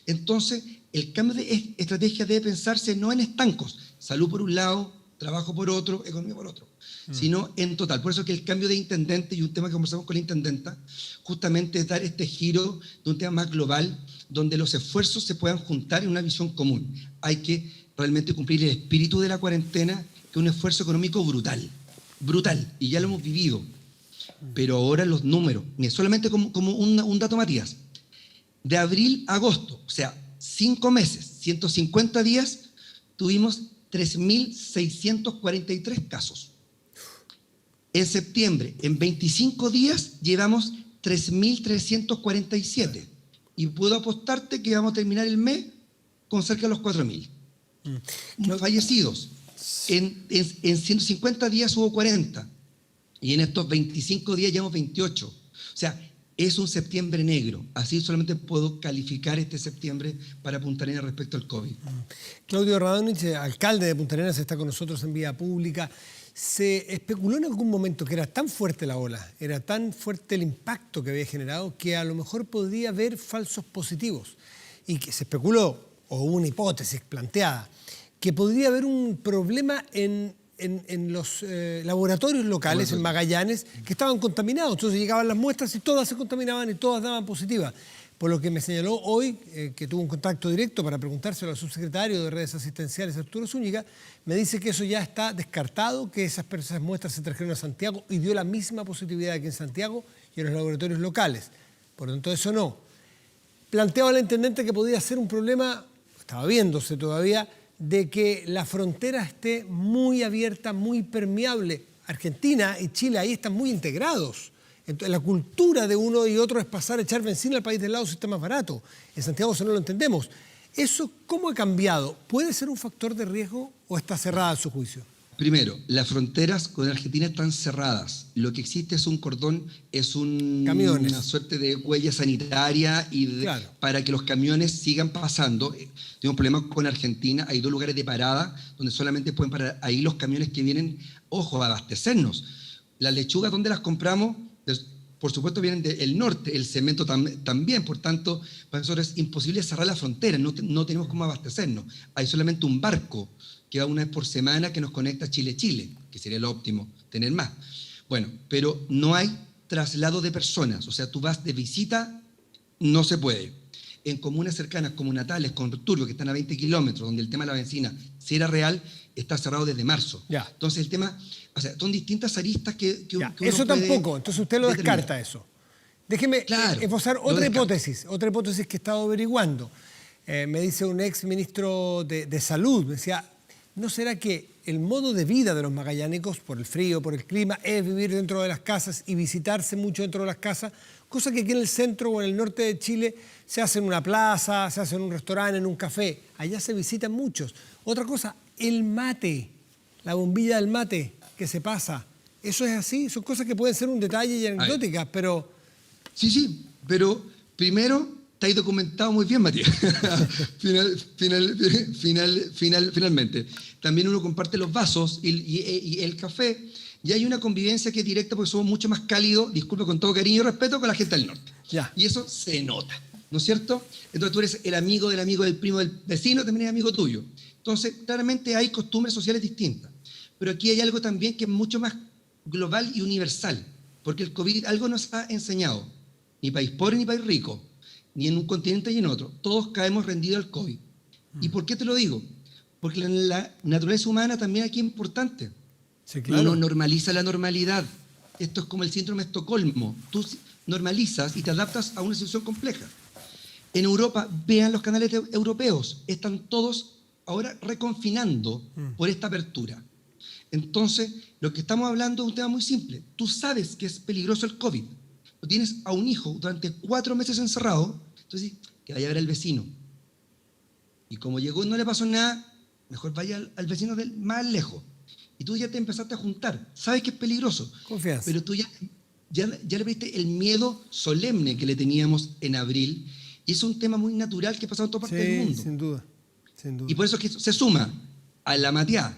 Entonces, el cambio de estrategia debe pensarse no en estancos, salud por un lado, trabajo por otro, economía por otro, sino en total. Por eso que el cambio de intendente, y un tema que conversamos con la intendenta, justamente es dar este giro de un tema más global, donde los esfuerzos se puedan juntar en una visión común. Hay que realmente cumplir el espíritu de la cuarentena, que es un esfuerzo económico brutal, y ya lo hemos vivido. Pero ahora los números, solamente como un dato, Matías, de abril a agosto, o sea, 5 meses, 150 días, tuvimos 3.643 casos. En septiembre, en 25 días, llevamos 3.347. Y puedo apostarte que vamos a terminar el mes con cerca de los 4.000. Fallecidos. En 150 días hubo 40. Y en estos 25 días llevamos 28. O sea, es un septiembre negro. Así solamente puedo calificar este septiembre para Punta Arenas respecto al COVID. Claudio Radonich, alcalde de Punta Arenas, está con nosotros en Vía Pública. Se especuló en algún momento que era tan fuerte la ola, era tan fuerte el impacto que había generado, que a lo mejor podría haber falsos positivos. Y que se especuló, o una hipótesis planteada, que podría haber un problema en los laboratorios locales, en Magallanes, que estaban contaminados. Entonces llegaban las muestras y todas se contaminaban y todas daban positivas. Por lo que me señaló hoy, que tuvo un contacto directo para preguntárselo al subsecretario de Redes Asistenciales, Arturo Zúñiga, me dice que eso ya está descartado, que esas muestras se trajeron a Santiago y dio la misma positividad que en Santiago y en los laboratorios locales. Por lo tanto, eso no. Planteaba la intendente que podía ser un problema, estaba viéndose todavía, de que la frontera esté muy abierta, muy permeable. Argentina y Chile ahí están muy integrados. Entonces, la cultura de uno y otro es pasar a echar benzina al país del lado si está más barato. En Santiago eso no lo entendemos. ¿Eso cómo ha cambiado? ¿Puede ser un factor de riesgo o está cerrada a su juicio? Primero, las fronteras con Argentina están cerradas. Lo que existe es un cordón, una suerte de huella sanitaria para que los camiones sigan pasando. Tengo un problema con Argentina, hay 2 lugares de parada donde solamente pueden parar ahí los camiones que vienen, ojo, a abastecernos. Las lechugas, ¿dónde las compramos? Por supuesto vienen del norte, el cemento también, por tanto, para nosotros es imposible cerrar la frontera, no tenemos cómo abastecernos. Hay solamente un barco que va una vez por semana que nos conecta a Chile-Chile, que sería lo óptimo, tener más. Bueno, pero no hay traslado de personas, o sea, tú vas de visita, no se puede. En comunas cercanas como Natales, con Turbio, que están a 20 kilómetros, donde el tema de la benzina, si era real, está cerrado desde marzo. Ya. Entonces el tema, o sea, son distintas aristas que uno eso puede tampoco, entonces usted lo determinar. descarta eso. Déjeme esbozar otra hipótesis que he estado averiguando. Me dice un ex ministro de Salud, me decía, ¿no será que el modo de vida de los magallánicos, por el frío, por el clima, es vivir dentro de las casas y visitarse mucho dentro de las casas? Cosa que aquí en el centro o en el norte de Chile se hace en una plaza, se hace en un restaurante, en un café. Allá se visitan muchos. Otra cosa, el mate, la bombilla del mate que se pasa. ¿Eso es así? Son cosas que pueden ser un detalle y anecdóticas, pero... Sí, pero primero está ahí documentado muy bien, Matías. Finalmente. También uno comparte los vasos y el café, y hay una convivencia que es directa porque somos mucho más cálidos, disculpe con todo cariño y respeto, con la gente del norte. Ya. Y eso se nota, ¿no es cierto? Entonces tú eres el amigo del primo del vecino, también es amigo tuyo. Entonces, claramente hay costumbres sociales distintas. Pero aquí hay algo también que es mucho más global y universal, porque el COVID algo nos ha enseñado, ni país pobre ni país rico, ni en un continente y en otro, todos caemos rendidos al COVID. ¿Y por qué te lo digo? Porque la naturaleza humana también aquí es importante. Sí, claro. Uno normaliza la normalidad. Esto es como el síndrome de Estocolmo. Tú normalizas y te adaptas a una situación compleja. En Europa, vean los canales europeos, están todos ahora reconfinando por esta apertura. Entonces, lo que estamos hablando es un tema muy simple. Tú sabes que es peligroso el COVID. Tú tienes a un hijo durante 4 meses encerrado, entonces que vaya a ver al vecino. Y como llegó y no le pasó nada, mejor vaya al vecino más lejos. y tú ya te empezaste a juntar. Sabes que es peligroso. Confianza. Pero tú ya le viste el miedo solemne que le teníamos en abril, y es un tema muy natural que ha pasado en toda parte del mundo. Sin duda, sin duda. Y por eso es que se suma a la mateada.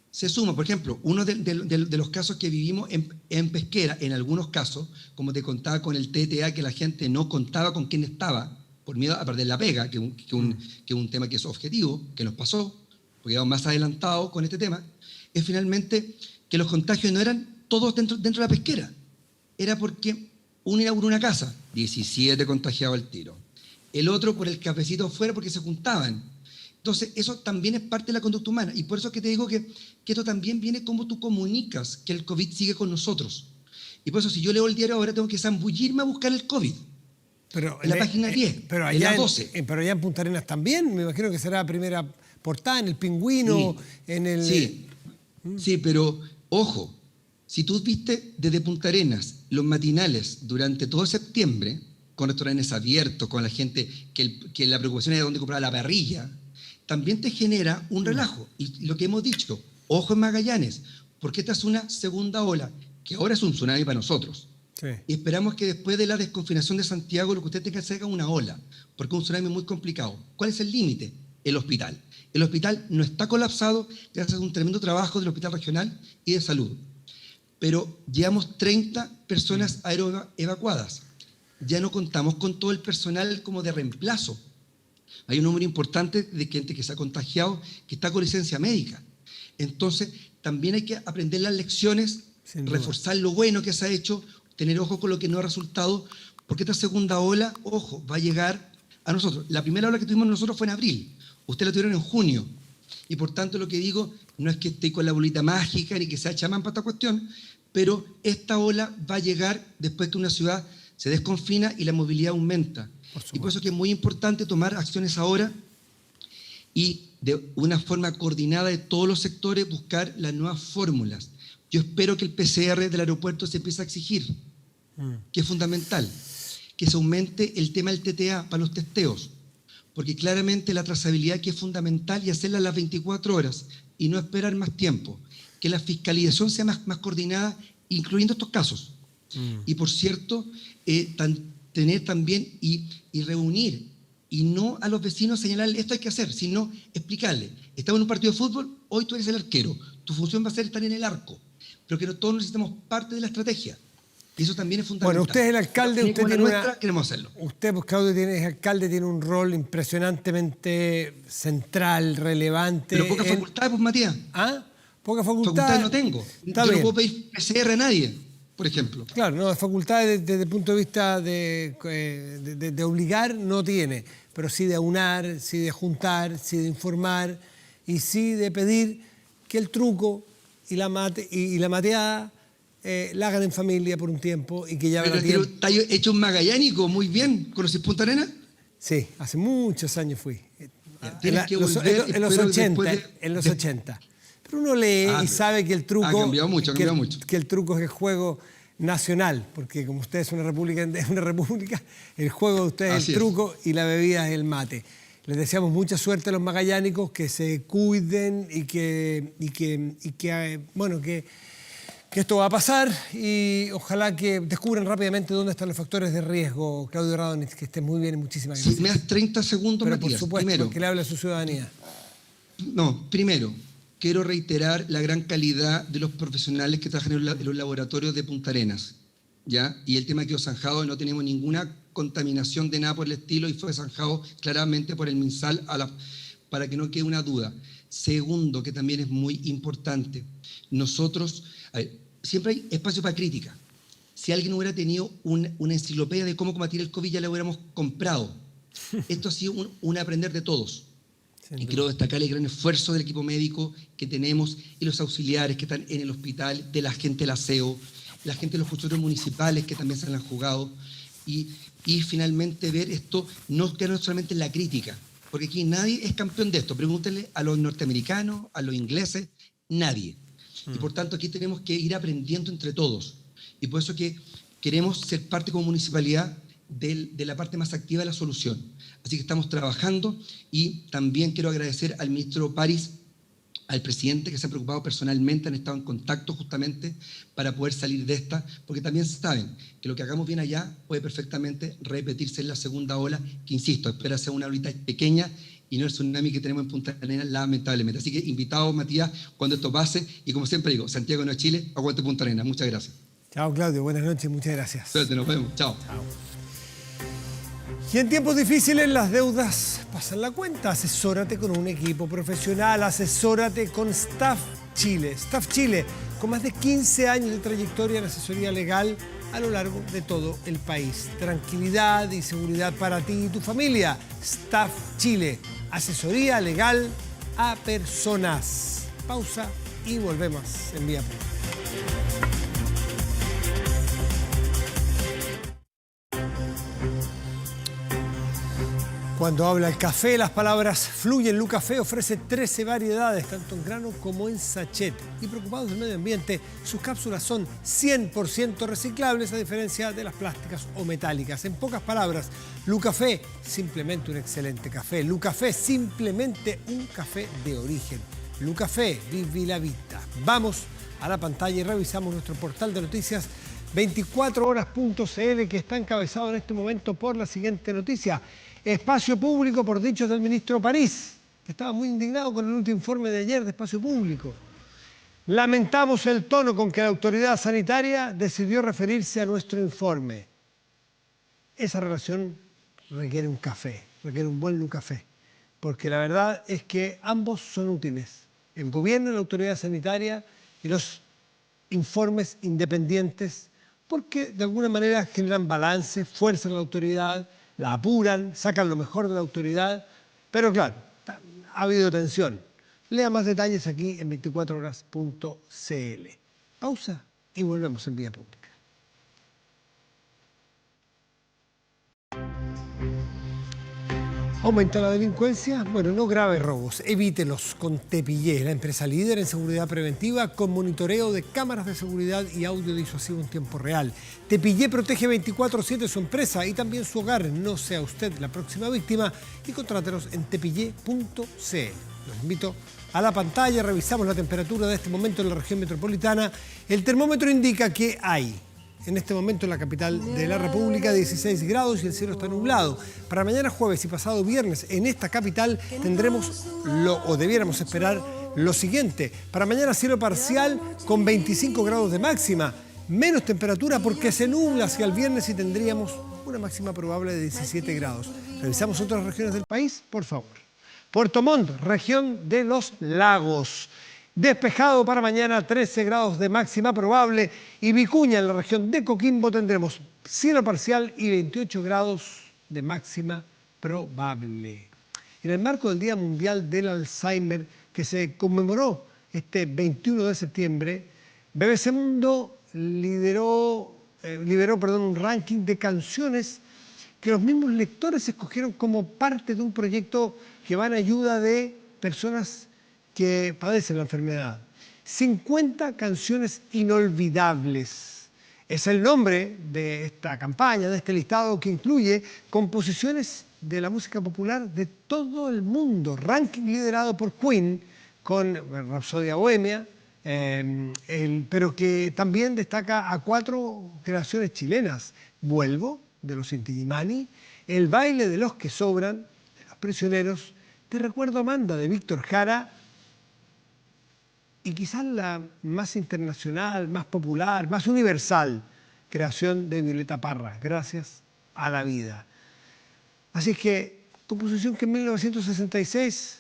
Se suma, por ejemplo, uno de los casos que vivimos en Pesquera, en algunos casos, como te contaba con el TTA, que la gente no contaba con quién estaba, por miedo a perder la pega, que un tema que es objetivo, que nos pasó, porque íbamos más adelantados con este tema, es finalmente que los contagios no eran todos dentro de la pesquera. Era porque uno inauguró una casa, 17 contagiados al tiro. El otro por el cafecito afuera porque se juntaban. Entonces, eso también es parte de la conducta humana. Y por eso es que te digo que esto también viene como tú comunicas que el COVID sigue con nosotros. Y por eso, si yo leo el diario ahora, tengo que zambullirme a buscar el COVID. Pero en la página 10, pero en la 12. Pero allá en Punta Arenas también, me imagino que será primera portada, en el Pingüino, sí, en el... Sí, sí, pero ojo, si tú viste desde Punta Arenas los matinales durante todo septiembre, con restaurantes abiertos, con la gente que la preocupación era dónde comprar la parrilla, también te genera un relajo. Y lo que hemos dicho, ojo en Magallanes, porque esta es una segunda ola, que ahora es un tsunami para nosotros. Sí. Y esperamos que después de la desconfinación de Santiago, lo que usted tenga que hacer es una ola, porque es un tsunami muy complicado. ¿Cuál es el límite? El hospital. El hospital no está colapsado gracias a un tremendo trabajo del Hospital Regional y de Salud. Pero llevamos 30 personas aeroevacuadas. Ya no contamos con todo el personal como de reemplazo. Hay un número importante de gente que se ha contagiado, que está con licencia médica. Entonces, también hay que aprender las lecciones, reforzar lo bueno que se ha hecho, tener ojo con lo que no ha resultado, porque esta segunda ola, ojo, va a llegar a nosotros. La primera ola que tuvimos nosotros fue en abril, ustedes la tuvieron en junio, y por tanto lo que digo no es que esté con la bolita mágica ni que sea chamán para esta cuestión, pero esta ola va a llegar después que una ciudad se desconfina y la movilidad aumenta. Y por eso es que es muy importante tomar acciones ahora y de una forma coordinada de todos los sectores buscar las nuevas fórmulas. Yo espero que el PCR del aeropuerto se empiece a exigir, que es fundamental, que se aumente el tema del TTA para los testeos, porque claramente la trazabilidad que es fundamental y hacerla a las 24 horas y no esperar más tiempo, que la fiscalización sea más coordinada, incluyendo estos casos. Y por cierto, tener también y reunir, y no a los vecinos señalarle esto hay que hacer, sino explicarle, estamos en un partido de fútbol, hoy tú eres el arquero, tu función va a ser estar en el arco, pero que todos necesitamos parte de la estrategia. Y eso también es fundamental. Bueno, usted es el alcalde, usted tiene queremos hacerlo. Usted, pues, Claudio, es alcalde, tiene un rol impresionantemente central, relevante. Pero pocas facultades, pues, Matías. ¿Ah? Pocas facultades. Facultades no tengo. Yo no puedo pedir PCR a nadie, por ejemplo. Claro, no, facultades desde el punto de vista de obligar no tiene, pero sí de aunar, sí de juntar, sí de informar y sí de pedir que el truco y la mateada la hagan en familia por un tiempo y que ya verá tiempo. ¿Está hecho un magallánico muy bien? ¿Conoces Punta Arenas? Sí, hace muchos años fui. En los 80. Pero uno lee y sabe que el truco... Ha cambiado mucho, que el truco es el juego nacional, porque como usted es una república, el juego de ustedes es el truco y la bebida es el mate. Les deseamos mucha suerte a los magallánicos, que se cuiden y que esto va a pasar y ojalá que descubran rápidamente dónde están los factores de riesgo. Claudio Radonich, que esté muy bien y muchísimas gracias. Si me das 30 segundos, pero Matías, por supuesto, primero, porque le habla a su ciudadanía. No, primero, quiero reiterar la gran calidad de los profesionales que trabajan en los laboratorios de Punta Arenas, ¿ya? Y el tema que quedó zanjado, no tenemos ninguna contaminación de nada por el estilo y fue zanjado claramente por el MinSal para que no quede una duda. Segundo, que también es muy importante, nosotros, siempre hay espacio para crítica. Si alguien hubiera tenido una enciclopedia de cómo combatir el COVID, ya la hubiéramos comprado. Esto ha sido un aprender de todos. Y quiero destacar el gran esfuerzo del equipo médico que tenemos y los auxiliares que están en el hospital, de la gente del aseo, la gente de los funcionarios municipales que también se han jugado. Y finalmente ver esto no quedar solamente en la crítica, porque aquí nadie es campeón de esto. Pregúntenle a los norteamericanos, a los ingleses, nadie. Y por tanto aquí tenemos que ir aprendiendo entre todos. Y por eso que queremos ser parte como municipalidad de la parte más activa de la solución. Así que estamos trabajando y también quiero agradecer al ministro París al presidente, que se han preocupado personalmente, han estado en contacto justamente para poder salir de esta, porque también saben que lo que hagamos bien allá puede perfectamente repetirse en la segunda ola, que insisto, espera ser una olita pequeña y no el tsunami que tenemos en Punta Arenas, lamentablemente. Así que invitado, Matías, cuando esto pase, y como siempre digo, Santiago no es Chile, aguante Punta Arenas. Muchas gracias. Chao, Claudio. Buenas noches. Muchas gracias. Suerte, nos vemos. Chao. Y en tiempos difíciles las deudas pasan la cuenta. Asesórate con un equipo profesional, asesórate con Staff Chile. Staff Chile, con más de 15 años de trayectoria en asesoría legal a lo largo de todo el país. Tranquilidad y seguridad para ti y tu familia. Staff Chile, asesoría legal a personas. Pausa y volvemos en Vía Pública. Cuando habla el café, las palabras fluyen. Lucafé ofrece 13 variedades, tanto en grano como en sachet. Y preocupados del medio ambiente, sus cápsulas son 100% reciclables, a diferencia de las plásticas o metálicas. En pocas palabras, Lucafé, simplemente un excelente café. Lucafé, simplemente un café de origen. Lucafé, vivi la vita. Vamos a la pantalla y revisamos nuestro portal de noticias 24horas.cl, que está encabezado en este momento por la siguiente noticia. Espacio Público, por dichos del ministro París, que estaba muy indignado con el último informe de ayer de Espacio Público. Lamentamos el tono con que la autoridad sanitaria decidió referirse a nuestro informe. Esa relación requiere un café, requiere un buen Lucafé, porque la verdad es que ambos son útiles. El gobierno, la autoridad sanitaria y los informes independientes, porque de alguna manera generan balance, fuerzan a la autoridad, la apuran, sacan lo mejor de la autoridad, pero claro, ha habido tensión. Lea más detalles aquí en 24horas.cl. Pausa y volvemos en Vía Pública. ¿Aumenta la delincuencia? Bueno, no graves robos, evítelos con Tepillé, la empresa líder en seguridad preventiva con monitoreo de cámaras de seguridad y audio disuasivo en tiempo real. Tepillé protege 24/7 su empresa y también su hogar. No sea usted la próxima víctima y contrátenos en tepillé.cl. Los invito a la pantalla, revisamos la temperatura de este momento en la región metropolitana. El termómetro indica que hay en este momento en la capital de la República 16 grados y el cielo está nublado. Para mañana jueves y pasado viernes en esta capital tendremos debiéramos esperar lo siguiente. Para mañana cielo parcial con 25 grados de máxima, menos temperatura porque se nubla hacia el viernes y tendríamos una máxima probable de 17 grados. Revisamos otras regiones del país, por favor. Puerto Montt, región de los lagos. Despejado para mañana, 13 grados de máxima probable. Y Vicuña, en la región de Coquimbo, tendremos cielo parcial y 28 grados de máxima probable. En el marco del Día Mundial del Alzheimer, que se conmemoró este 21 de septiembre, BBC Mundo liberó un ranking de canciones que los mismos lectores escogieron como parte de un proyecto que va en ayuda de personas que padecen la enfermedad. 50 canciones inolvidables. Es el nombre de esta campaña, de este listado que incluye composiciones de la música popular de todo el mundo. Ranking liderado por Queen con Rapsodia Bohemia, pero que también destaca a 4 creaciones chilenas. Vuelvo, de los Inti Illimani, El baile de los que sobran, de Los Prisioneros, Te recuerdo Amanda, de Víctor Jara, y quizás la más internacional, más popular, más universal, creación de Violeta Parra, Gracias a la vida. Así es que, composición que en 1966,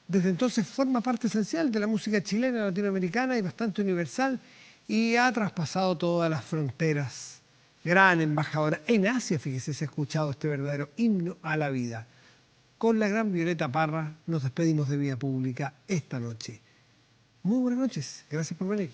desde entonces forma parte esencial de la música chilena, latinoamericana y bastante universal, y ha traspasado todas las fronteras. Gran embajadora. En Asia, fíjese, se ha escuchado este verdadero himno a la vida. Con la gran Violeta Parra nos despedimos de Vía Pública esta noche. Muy buenas noches. Gracias por venir.